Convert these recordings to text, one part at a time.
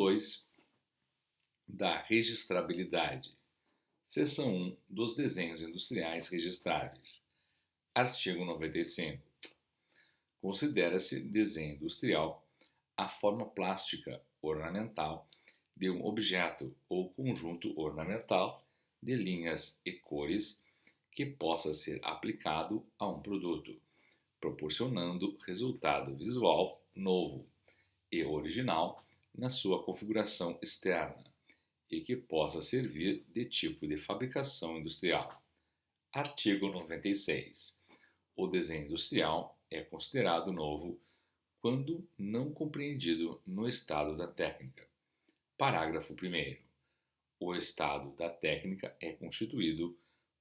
2 da registrabilidade. Seção 1 dos desenhos industriais registráveis. Artigo 95. Considera-se desenho industrial a forma plástica ornamental de um objeto ou conjunto ornamental de linhas e cores que possa ser aplicado a um produto, proporcionando resultado visual novo e original na sua configuração externa e que possa servir de tipo de fabricação industrial. Artigo 96. O desenho industrial é considerado novo quando não compreendido no estado da técnica. Parágrafo 1º. O estado da técnica é constituído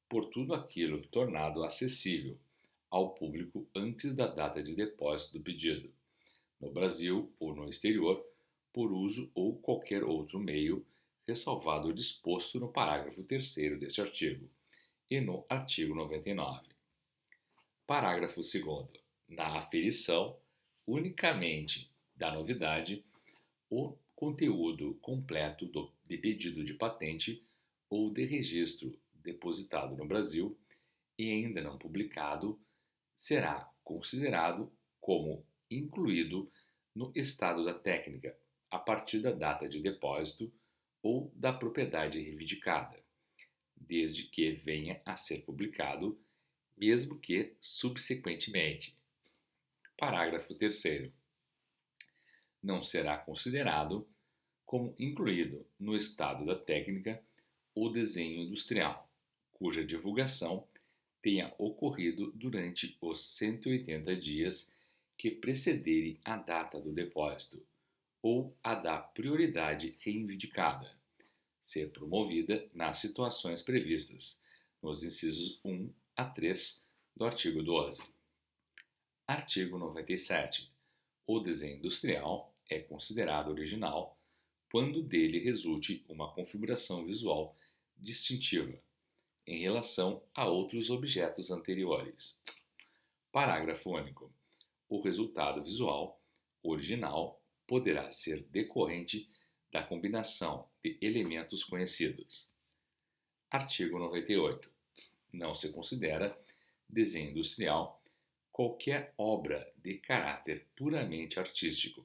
por tudo aquilo tornado acessível ao público antes da data de depósito do pedido, no Brasil ou no exterior, por uso ou qualquer outro meio, ressalvado o disposto no parágrafo 3º deste artigo e no artigo 99. Parágrafo 2º. Na aferição unicamente da novidade, o conteúdo completo de pedido de patente ou de registro depositado no Brasil e ainda não publicado será considerado como incluído no estado da técnica a partir da data de depósito ou da propriedade reivindicada, desde que venha a ser publicado, mesmo que subsequentemente. Parágrafo 3º. Não será considerado como incluído no estado da técnica o desenho industrial, cuja divulgação tenha ocorrido durante os 180 dias que precederem a data do depósito ou a da prioridade reivindicada, ser promovida nas situações previstas nos incisos 1 a 3 do artigo 12. Artigo 97. O desenho industrial é considerado original quando dele resulte uma configuração visual distintiva em relação a outros objetos anteriores. Parágrafo único. O resultado visual original poderá ser decorrente da combinação de elementos conhecidos. Artigo 98. Não se considera desenho industrial qualquer obra de caráter puramente artístico.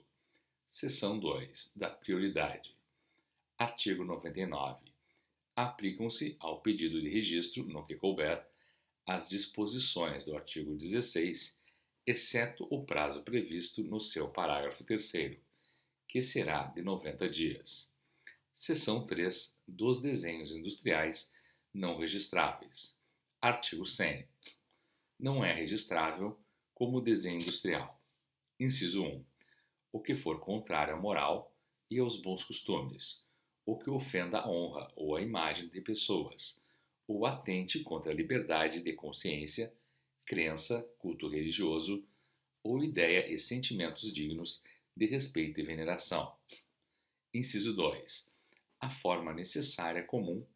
Seção 2 da prioridade. Artigo 99. Aplicam-se ao pedido de registro, no que couber, as disposições do artigo 16, exceto o prazo previsto no seu parágrafo 3º, que será de 90 dias. Seção 3 dos desenhos industriais não registráveis. Artigo 100. Não é registrável como desenho industrial. Inciso 1. O que for contrário à moral e aos bons costumes, o que ofenda a honra ou a imagem de pessoas, ou atente contra a liberdade de consciência, crença, culto religioso, ou ideia e sentimentos dignos de respeito e veneração. Inciso 2. A forma necessária comum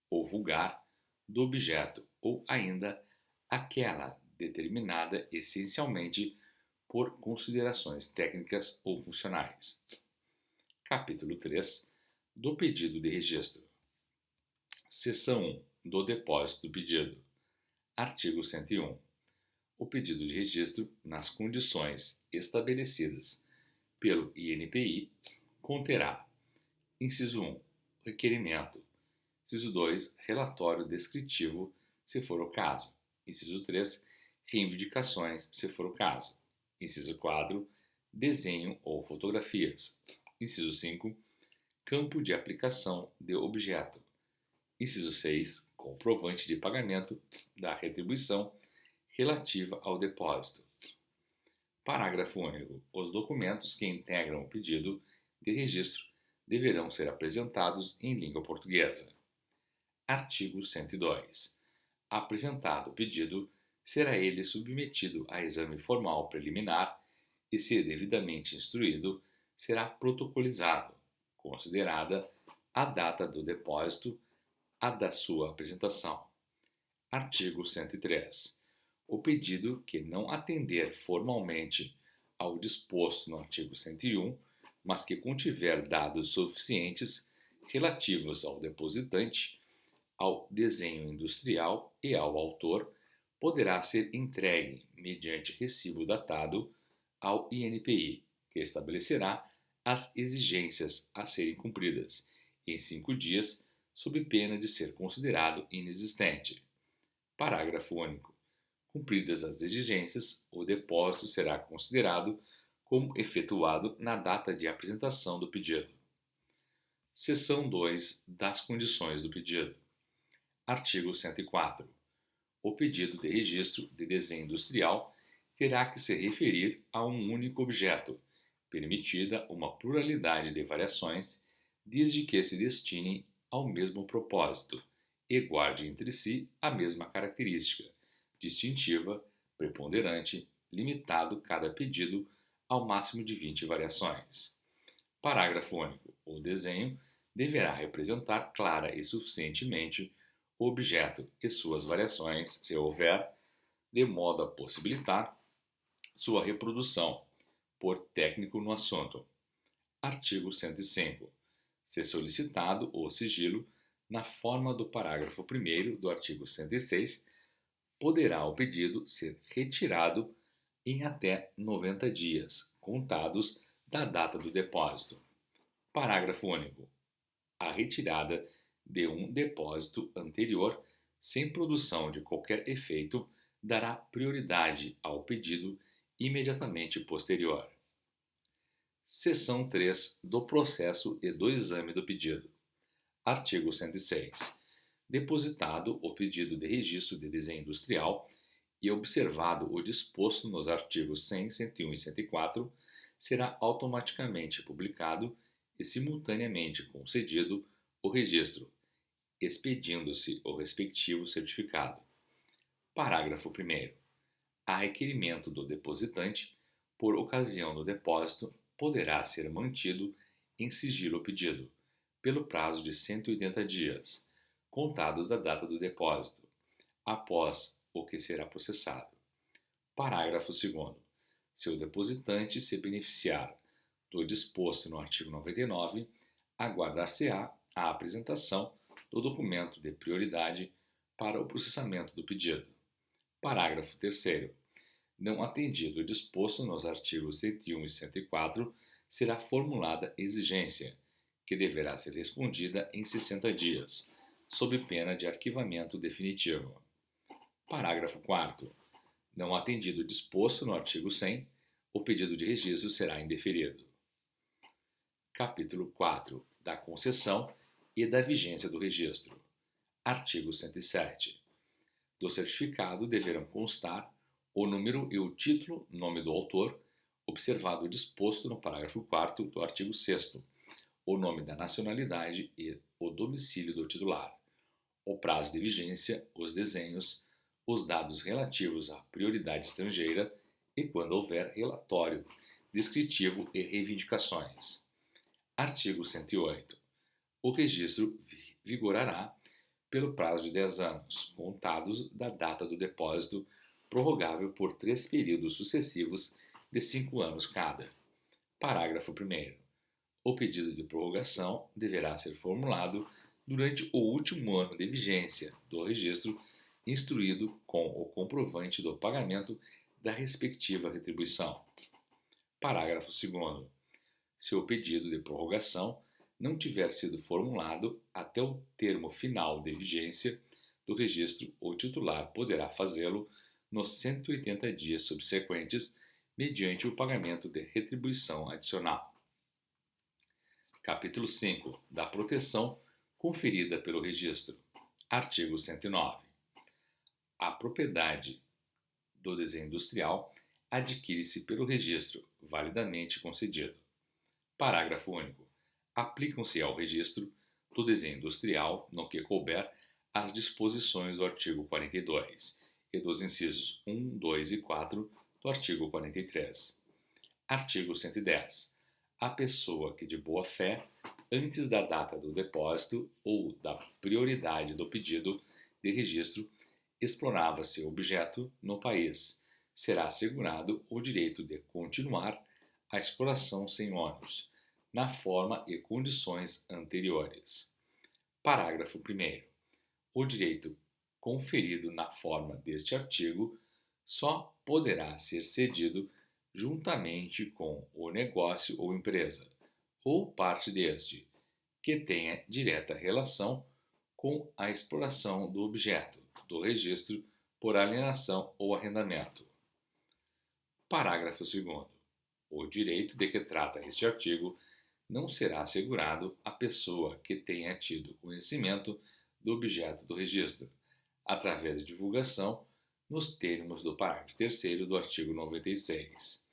ou vulgar do objeto, ou ainda aquela determinada essencialmente por considerações técnicas ou funcionais. Capítulo 3 do pedido de registro. Seção 1 do depósito do pedido. Artigo 101. O pedido de registro, nas condições estabelecidas pelo INPI, conterá: inciso 1, requerimento; inciso 2, relatório descritivo, se for o caso; inciso 3, reivindicações, se for o caso; inciso 4, desenho ou fotografias; inciso 5, campo de aplicação de objeto; inciso 6, comprovante de pagamento da retribuição relativa ao depósito. Parágrafo único. Os documentos que integram o pedido de registro deverão ser apresentados em língua portuguesa. Artigo 102. Apresentado o pedido, será ele submetido a exame formal preliminar e, se devidamente instruído, será protocolizado, considerada a data do depósito, a da sua apresentação. Artigo 103. O pedido que não atender formalmente ao disposto no artigo 101 mas que contiver dados suficientes relativos ao depositante, ao desenho industrial e ao autor, poderá ser entregue mediante recibo datado ao INPI, que estabelecerá as exigências a serem cumpridas em 5 dias, sob pena de ser considerado inexistente. Parágrafo único. Cumpridas as exigências, o depósito será considerado como efetuado na data de apresentação do pedido. Seção 2 das condições do pedido. Artigo 104. O pedido de registro de desenho industrial terá que se referir a um único objeto, permitida uma pluralidade de variações, desde que se destinem ao mesmo propósito e guarde entre si a mesma característica distintiva, preponderante, limitado cada pedido ao máximo de 20 variações. Parágrafo único. O desenho deverá representar clara e suficientemente o objeto e suas variações, se houver, de modo a possibilitar sua reprodução por técnico no assunto. Artigo 105. Se solicitado o sigilo, na forma do parágrafo 1º do artigo 106, poderá o pedido ser retirado em até 90 dias, contados da data do depósito. Parágrafo único. A retirada de um depósito anterior, sem produção de qualquer efeito, dará prioridade ao pedido imediatamente posterior. Seção 3 do processo e do exame do pedido. Artigo 106. Depositado o pedido de registro de desenho industrial e observado o disposto nos artigos 100, 101 e 104, será automaticamente publicado e simultaneamente concedido o registro, expedindo-se o respectivo certificado. Parágrafo 1º. A requerimento do depositante, por ocasião do depósito, poderá ser mantido em sigilo o pedido, pelo prazo de 180 dias, contados da data do depósito, após o que será processado. Parágrafo 2º. Se o depositante se beneficiar do disposto no artigo 99, aguardar-se-á a apresentação do documento de prioridade para o processamento do pedido. Parágrafo 3º. Não atendido o disposto nos artigos 101 e 104, será formulada exigência, que deverá ser respondida em 60 dias, sob pena de arquivamento definitivo. Parágrafo 4º. Não atendido o disposto no artigo 100, o pedido de registro será indeferido. Capítulo 4 da concessão e da vigência do registro. Artigo 107. Do certificado deverão constar o número e o título, nome do autor, observado o disposto no parágrafo 4º do artigo 6º, o nome da nacionalidade e o domicílio do titular, o prazo de vigência, os desenhos, os dados relativos à prioridade estrangeira e, quando houver, relatório descritivo e reivindicações. Artigo 108. O registro vigorará pelo prazo de 10 anos, contados da data do depósito, prorrogável por 3 períodos sucessivos de 5 anos cada. Parágrafo 1º. O pedido de prorrogação deverá ser formulado durante o último ano de vigência do registro, instruído com o comprovante do pagamento da respectiva retribuição. Parágrafo 2º. Se o pedido de prorrogação não tiver sido formulado até o termo final de vigência do registro, o titular poderá fazê-lo nos 180 dias subsequentes, mediante o pagamento de retribuição adicional. Capítulo 5 da proteção conferida pelo registro. Artigo 109. A propriedade do desenho industrial adquire-se pelo registro, validamente concedido. Parágrafo único. Aplicam-se ao registro do desenho industrial, no que couber, as disposições do artigo 42 e dos incisos 1, 2 e 4 do artigo 43. Artigo 110. A pessoa que de boa fé, antes da data do depósito ou da prioridade do pedido de registro, explorava seu objeto no país, será assegurado o direito de continuar a exploração sem ônus, na forma e condições anteriores. Parágrafo 1º. O direito conferido na forma deste artigo só poderá ser cedido juntamente com o negócio ou empresa, ou parte deste, que tenha direta relação com a exploração do objeto do registro por alienação ou arrendamento. Parágrafo 2º. O direito de que trata este artigo não será assegurado à pessoa que tenha tido conhecimento do objeto do registro, através de divulgação, nos termos do parágrafo 3º do artigo 96,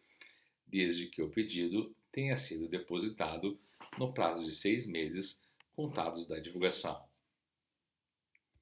desde que o pedido tenha sido depositado no prazo de 6 meses contados da divulgação.